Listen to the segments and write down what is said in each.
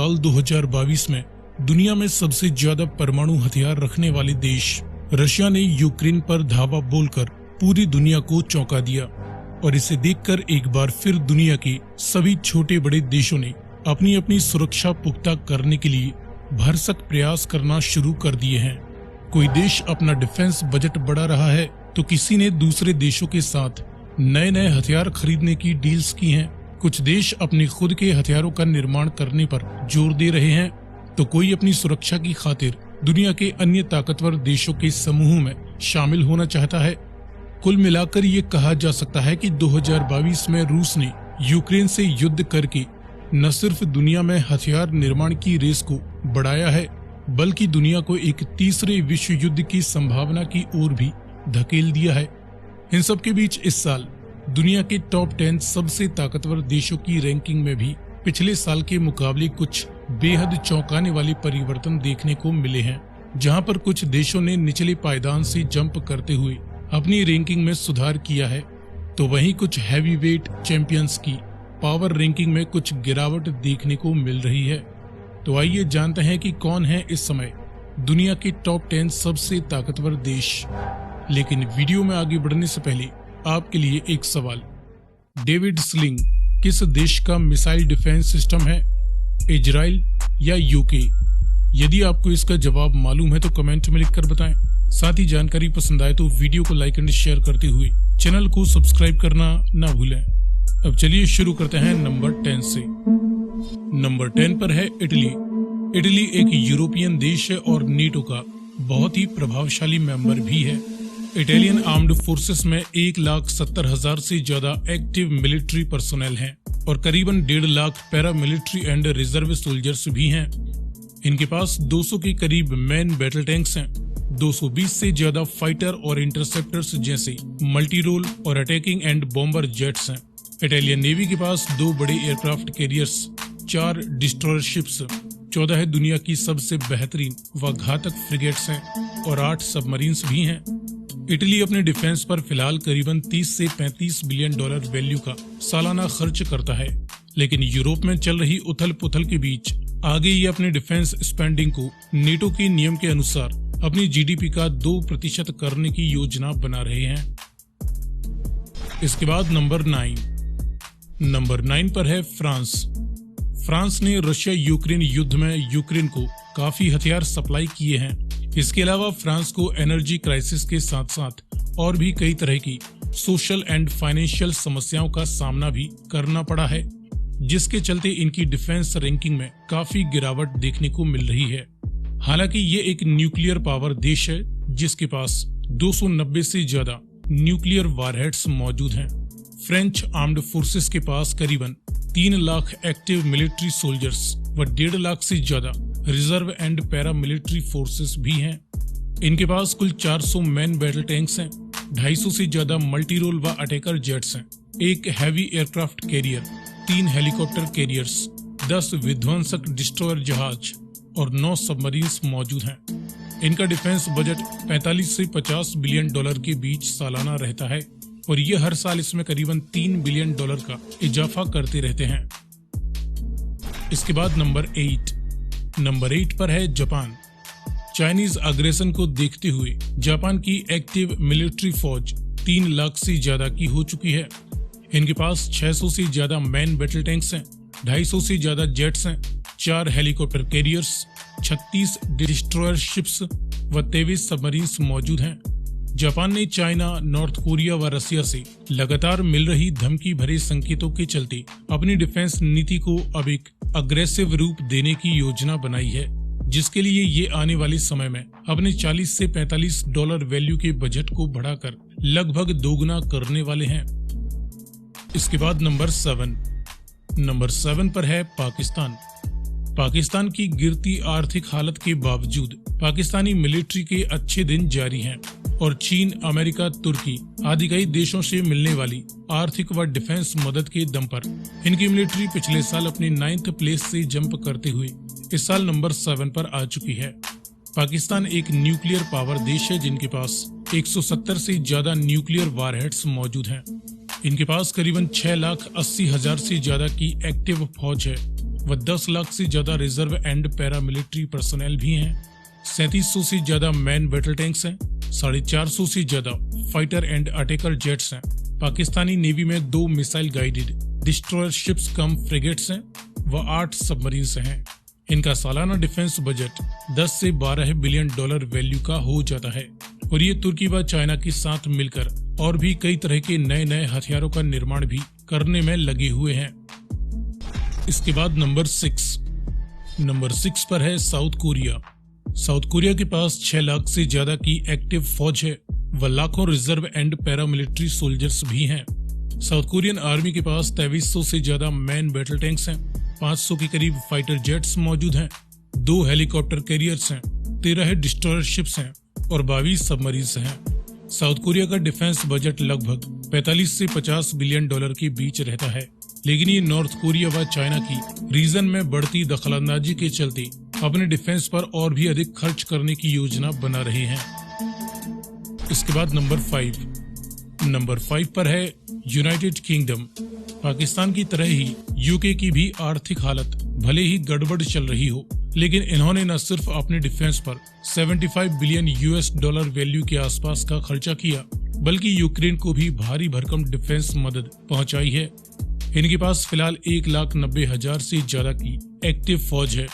साल 2022 में दुनिया में सबसे ज्यादा परमाणु हथियार रखने वाले देश रशिया ने यूक्रेन पर धावा बोलकर पूरी दुनिया को चौंका दिया और इसे देखकर एक बार फिर दुनिया के सभी छोटे बड़े देशों ने अपनी अपनी सुरक्षा पुख्ता करने के लिए भरसक प्रयास करना शुरू कर दिए हैं। कोई देश अपना डिफेंस बजट बढ़ा रहा है तो किसी ने दूसरे देशों के साथ नए नए हथियार खरीदने की डील्स की हैं। कुछ देश अपने खुद के हथियारों का निर्माण करने पर जोर दे रहे हैं तो कोई अपनी सुरक्षा की खातिर दुनिया के अन्य ताकतवर देशों के समूह में शामिल होना चाहता है। कुल मिलाकर ये कहा जा सकता है कि 2022 में रूस ने यूक्रेन से युद्ध करके न सिर्फ दुनिया में हथियार निर्माण की रेस को बढ़ाया है बल्कि दुनिया को एक तीसरे विश्व युद्ध की संभावना की ओर भी धकेल दिया है। इन सब के बीच इस साल दुनिया के टॉप 10 सबसे ताकतवर देशों की रैंकिंग में भी पिछले साल के मुकाबले कुछ बेहद चौंकाने वाले परिवर्तन देखने को मिले हैं। जहां पर कुछ देशों ने निचले पायदान से जंप करते हुए अपनी रैंकिंग में सुधार किया है तो वहीं कुछ हैवीवेट चैंपियंस की पावर रैंकिंग में कुछ गिरावट देखने को मिल रही है। तो आइए जानते हैं कि कौन है इस समय दुनिया के टॉप 10 सबसे ताकतवर देश। लेकिन वीडियो में आगे बढ़ने से पहले आपके लिए एक सवाल, डेविड स्लिंग किस देश का मिसाइल डिफेंस सिस्टम है, इजराइल या यूके? यदि आपको इसका जवाब मालूम है तो कमेंट में लिखकर बताएं। साथ ही जानकारी पसंद आए तो वीडियो को लाइक एंड शेयर करते हुए चैनल को सब्सक्राइब करना ना भूलें। अब चलिए शुरू करते हैं नंबर 10 से। नंबर 10 पर है इटली। इटली एक यूरोपियन देश है और नेटो का बहुत ही प्रभावशाली मेंबर भी है। इटालियन आर्म्ड फोर्सेस में 1,70,000 से ज्यादा एक्टिव मिलिट्री पर्सोनेल हैं और करीबन 1.5 lakh para military and reserve soldiers भी हैं। इनके पास 200 के करीब मैन बैटल टैंक्स हैं, 220 से ज्यादा फाइटर और इंटरसेप्टर्स जैसे मल्टी रोल और अटैकिंग एंड बॉम्बर जेट्स हैं। इटालियन नेवी के पास 2 बड़े एयरक्राफ्ट कैरियर्स, 4 डिस्ट्रॉयर शिप्स, 14 दुनिया की सबसे बेहतरीन व घातक फ्रिगेट्स हैं और 8 सबमरीन्स भी हैं। इटली अपने डिफेंस पर फिलहाल करीबन 30 से 35 बिलियन डॉलर वैल्यू का सालाना खर्च करता है, लेकिन यूरोप में चल रही उथल पुथल के बीच आगे ये अपने डिफेंस स्पेंडिंग को नेटो के नियम के अनुसार अपनी जीडीपी का 2% करने की योजना बना रहे हैं। इसके बाद नंबर 9 पर है फ्रांस। फ्रांस ने रशिया यूक्रेन युद्ध में यूक्रेन को काफी हथियार सप्लाई किए हैं। इसके अलावा फ्रांस को एनर्जी क्राइसिस के साथ साथ और भी कई तरह की सोशल एंड फाइनेंशियल समस्याओं का सामना भी करना पड़ा है, जिसके चलते इनकी डिफेंस रैंकिंग में काफी गिरावट देखने को मिल रही है। हालांकि ये एक न्यूक्लियर पावर देश है जिसके पास 290 से ज्यादा न्यूक्लियर वारहेड्स मौजूद हैं। फ्रेंच आर्म्ड फोर्सेस के पास करीबन 3 लाख एक्टिव मिलिट्री सोल्जर्स व 1.5 लाख से ज्यादा reserve and para military forces भी हैं। इनके पास कुल 400 मैन बैटल टैंक्स हैं, 250 से ज्यादा मल्टी रोल व अटैकर जेट्स हैं, 1 heavy aircraft carrier, 3 helicopter carriers, 10 विध्वंसक डिस्ट्रॉयर जहाज और 9 सबमरीन्स मौजूद हैं। इनका डिफेंस बजट 45 से 50 बिलियन डॉलर के बीच सालाना रहता है और ये हर साल इसमें करीबन 3 बिलियन डॉलर का इजाफा करते रहते हैं। इसके बाद नंबर 8 पर है जापान। चाइनीज अग्रेशन को देखते हुए जापान की एक्टिव मिलिट्री फौज 3 लाख से ज्यादा की हो चुकी है। इनके पास 600 से ज्यादा मैन बैटल टैंक्स हैं, 250 से ज्यादा जेट्स हैं, 4 हेलीकॉप्टर कैरियर्स, 36 डिस्ट्रॉयर शिप्स व 23 सबमरीन्स मौजूद हैं। जापान ने चाइना, नॉर्थ कोरिया व रसिया से लगातार मिल रही धमकी भरे संकेतों के चलते अपनी डिफेंस नीति को अब एक अग्रेसिव रूप देने की योजना बनाई है, जिसके लिए ये आने वाले समय में अपने 40 से 45 डॉलर वैल्यू के बजट को बढ़ाकर लगभग दोगुना करने वाले हैं। इसके बाद नंबर 7 पर है पाकिस्तान। पाकिस्तान की गिरती आर्थिक हालत के बावजूद पाकिस्तानी मिलिट्री के अच्छे दिन जारी हैं और चीन, अमेरिका, तुर्की आदि कई देशों से मिलने वाली आर्थिक व डिफेंस मदद के दम पर इनकी मिलिट्री पिछले साल अपनी 9th प्लेस से जंप करते हुए इस साल नंबर 7 पर आ चुकी है। पाकिस्तान एक न्यूक्लियर पावर देश है जिनके पास 170 से ज्यादा न्यूक्लियर वारहेड्स मौजूद हैं। इनके पास करीबन 6,80,000 से ज्यादा की एक्टिव फौज है व 10 लाख से ज्यादा रिजर्व एंड पैरामिलिट्री पर्सनल भी हैं। 3700 से ज्यादा मैन बैटल टैंक्स हैं। 450 से ज्यादा फाइटर एंड अटैकर जेट्स हैं। पाकिस्तानी नेवी में 2 मिसाइल गाइडेड डिस्ट्रॉयर शिप्स कम फ्रिगेट्स हैं व 8 सबमरीन्स हैं। इनका सालाना डिफेंस बजट 10 से 12 बिलियन डॉलर वैल्यू का हो जाता है और ये तुर्की व चाइना के साथ मिलकर और भी कई तरह के नए नए हथियारों का निर्माण भी करने में लगे हुए हैं। इसके बाद नंबर 6 पर है साउथ कोरिया। साउथ कोरिया के पास 6 लाख से ज्यादा की एक्टिव फौज है व लाखों रिजर्व एंड पैरामिलिट्री सोल्जर्स भी हैं। साउथ कोरियन आर्मी के पास 2300 से ज्यादा मैन बैटल टैंक्स हैं। 500 के करीब फाइटर जेट्स मौजूद हैं। 2 हेलीकॉप्टर कैरियर्स हैं। 13 डिस्ट्रॉयर शिप्स हैं और 22 सबमरीन्स हैं। साउथ कोरिया का डिफेंस बजट लगभग 45 से 50 बिलियन डॉलर के बीच रहता है, लेकिन ये नॉर्थ कोरिया व चाइना की रीजन में बढ़ती दखलंदाजी के चलते अपने डिफेंस पर और भी अधिक खर्च करने की योजना बना रहे हैं। इसके बाद नंबर 5 पर है यूनाइटेड किंगडम। पाकिस्तान की तरह ही यूके की भी आर्थिक हालत भले ही गड़बड़ चल रही हो, लेकिन इन्होंने न सिर्फ अपने डिफेंस पर 75 बिलियन यूएस डॉलर वैल्यू के आसपास का खर्चा किया, बल्कि यूक्रेन को भी भारी भरकम डिफेंस मदद पहुंचाई है। इनके पास फिलहाल 1,90,000 से ज्यादा की एक्टिव फौज है।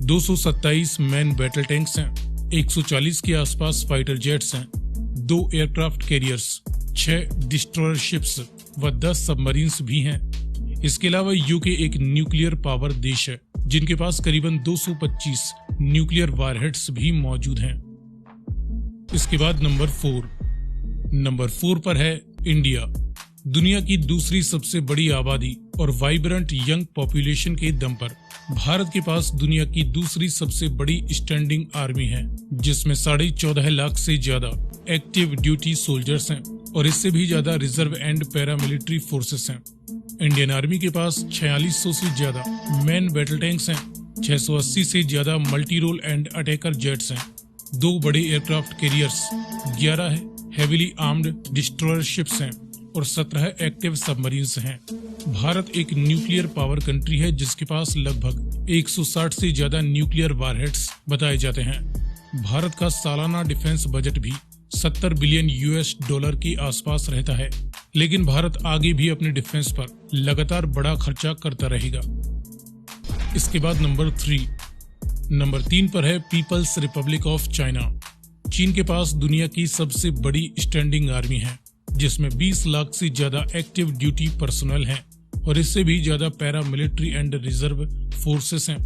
227 मैन बैटल टैंक्स हैं। 140 के आसपास फाइटर जेट्स हैं। 2 एयरक्राफ्ट कैरियर्स, 6 डिस्ट्रॉयर शिप्स व 10 सबमरीन्स भी हैं। इसके अलावा यूके एक न्यूक्लियर पावर देश है, जिनके पास करीबन 225 न्यूक्लियर वारहेड्स भी मौजूद हैं। इसके बाद नंबर 4 पर है इंडिया। दुनिया की दूसरी सबसे बड़ी आबादी और वाइब्रेंट यंग पॉपुलेशन के दम पर भारत के पास दुनिया की दूसरी सबसे बड़ी स्टैंडिंग आर्मी है, जिसमें 14.5 लाख से ज्यादा एक्टिव ड्यूटी सोल्जर्स हैं और इससे भी ज्यादा रिजर्व एंड पैरामिलिट्री फोर्सेस हैं। इंडियन आर्मी के पास 4600 से ज्यादा मैन बैटल टैंक्स हैं। 680 से ज्यादा multi role and attacker jets हैं। 2 बड़े aircraft carriers, 11 heavily armed destroyer ships हैं और 17 एक्टिव सबमरीन्स हैं। भारत एक न्यूक्लियर पावर कंट्री है, जिसके पास लगभग 160 से ज्यादा न्यूक्लियर वारहेड्स बताए जाते हैं। भारत का सालाना डिफेंस बजट भी 70 बिलियन यूएस डॉलर के आसपास रहता है, लेकिन भारत आगे भी अपने डिफेंस पर लगातार बड़ा खर्चा करता रहेगा। इसके बाद नंबर 3 पर है पीपल्स रिपब्लिक ऑफ चाइना। चीन के पास दुनिया की सबसे बड़ी स्टैंडिंग आर्मी है, जिसमें 20 लाख से ज्यादा एक्टिव ड्यूटी पर्सनल हैं और इससे भी ज्यादा पैरामिलिट्री एंड रिजर्व फोर्सेस हैं।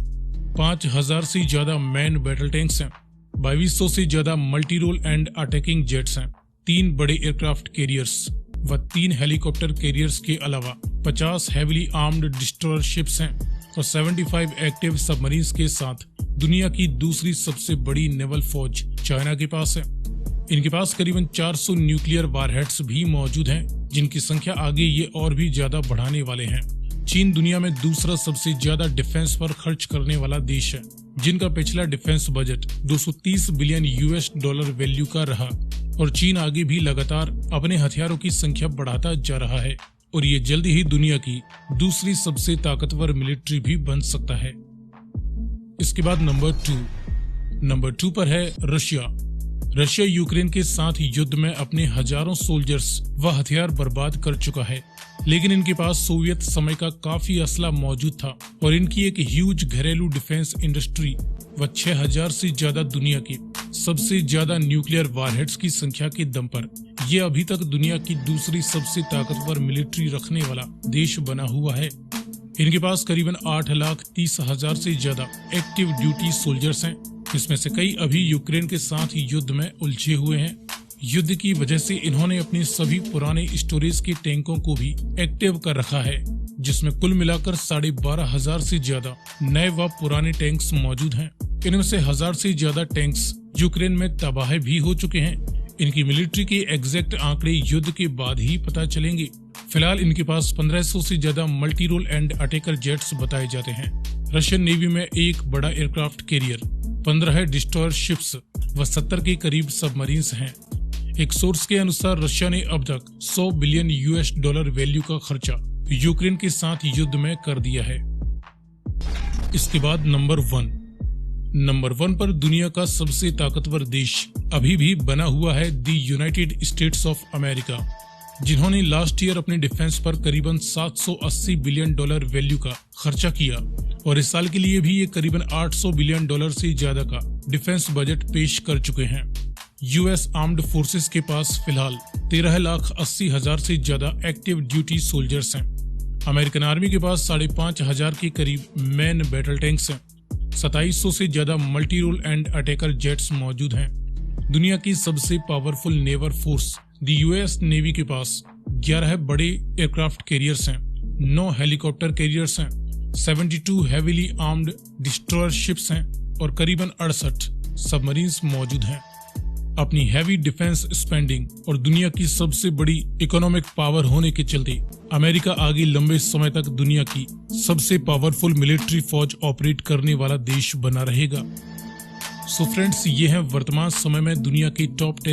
5000 से ज्यादा मैन बैटल टैंक्स हैं। 2200 से ज्यादा multi role and attacking jets हैं। 3 बड़े एयरक्राफ्ट कैरियर्स व 3 हेलीकॉप्टर कैरियर्स के अलावा 50 हेवीली आर्म्ड डिस्ट्रॉयर शिप्स हैं और 75 एक्टिव सबमरीन्स के साथ दुनिया की दूसरी सबसे बड़ी नेवल फौज चाइना के पास है। इनके पास करीबन 400 न्यूक्लियर वारहेड्स भी मौजूद हैं, जिनकी संख्या आगे ये और भी ज्यादा बढ़ाने वाले हैं। चीन दुनिया में दूसरा सबसे ज्यादा डिफेंस पर खर्च करने वाला देश है, जिनका पिछला defence budget 230 billion US dollar value का रहा और चीन आगे भी लगातार अपने हथियारों की संख्या बढ़ाता जा रहा है और ये जल्दी ही दुनिया की दूसरी सबसे ताकतवर मिलिट्री भी बन सकता है। इसके बाद नंबर 2 पर है रशिया यूक्रेन के साथ युद्ध में अपने हजारों सोल्जर्स व हथियार बर्बाद कर चुका है, लेकिन इनके पास सोवियत समय का काफी असला मौजूद था और इनकी एक ह्यूज घरेलू डिफेंस इंडस्ट्री व 6000 से ज्यादा दुनिया की सबसे ज्यादा न्यूक्लियर वारहेड्स की संख्या के दम पर ये अभी तक दुनिया की दूसरी सबसे ताकतवर मिलिट्री रखने वाला देश बना हुआ है। इनके पास करीबन 8,30,000 से ज्यादा एक्टिव ड्यूटी सोल्जर्स हैं, इसमें से कई अभी यूक्रेन के साथ युद्ध में उलझे हुए हैं। युद्ध की वजह से इन्होंने अपने सभी पुराने स्टोरेज के टैंकों को भी एक्टिव कर रखा है, जिसमें कुल मिलाकर 12,500 से ज्यादा नए व पुराने टैंक्स मौजूद हैं। इनमें से 1000 से ज्यादा टैंक्स यूक्रेन में तबाह भी हो चुके हैं। इनकी मिलिट्री के एग्जैक्ट आंकड़े युद्ध के बाद ही पता चलेंगे। फिलहाल इनके पास 1500 से ज्यादा multi role and attacker jets बताए जाते हैं। रशियन नेवी में एक बड़ा एयरक्राफ्ट कैरियर, 15 डिस्ट्रॉयर शिप्स व 70 के करीब सबमरीन्स हैं। एक सोर्स के अनुसार रशिया ने अब तक 100 बिलियन यूएस डॉलर वैल्यू का खर्चा यूक्रेन के साथ युद्ध में कर दिया है। इसके बाद नंबर वन पर दुनिया का सबसे ताकतवर देश अभी भी बना हुआ है the United states of America, जिन्होंने लास्ट ईयर अपने डिफेंस पर करीबन $780 बिलियन वैल्यू का खर्चा किया और इस साल के लिए भी ये करीबन $800 बिलियन से ज्यादा का डिफेंस बजट पेश कर चुके हैं। यूएस आर्म्ड फोर्सेस के पास फिलहाल 13,80,000 से ज्यादा एक्टिव ड्यूटी सोल्जर्स हैं। अमेरिकन आर्मी के पास 5,500 के करीब मैन बैटल टैंक्स हैं। 2700 से ज्यादा multi role and attacker jets मौजूद हैं। दुनिया की सबसे powerful naval force the US navy के पास 11 बड़े एयरक्राफ्ट कैरियर्स हैं, 9 हेलीकॉप्टर कैरियर्स हैं, 72 हेवीली आर्म्ड डिस्ट्रॉयर शिप्स हैं और करीबन 68 सबमरीन्स मौजूद हैं। अपनी हैवी डिफेंस स्पेंडिंग और दुनिया की सबसे बड़ी इकोनॉमिक पावर होने के चलते अमेरिका आगे लंबे समय तक दुनिया की सबसे पावरफुल मिलिट्री फौज ऑपरेट करने वाला देश बना रहेगा। सो फ्रेंड्स, ये हैं वर्तमान समय में दुनिया के टॉप 10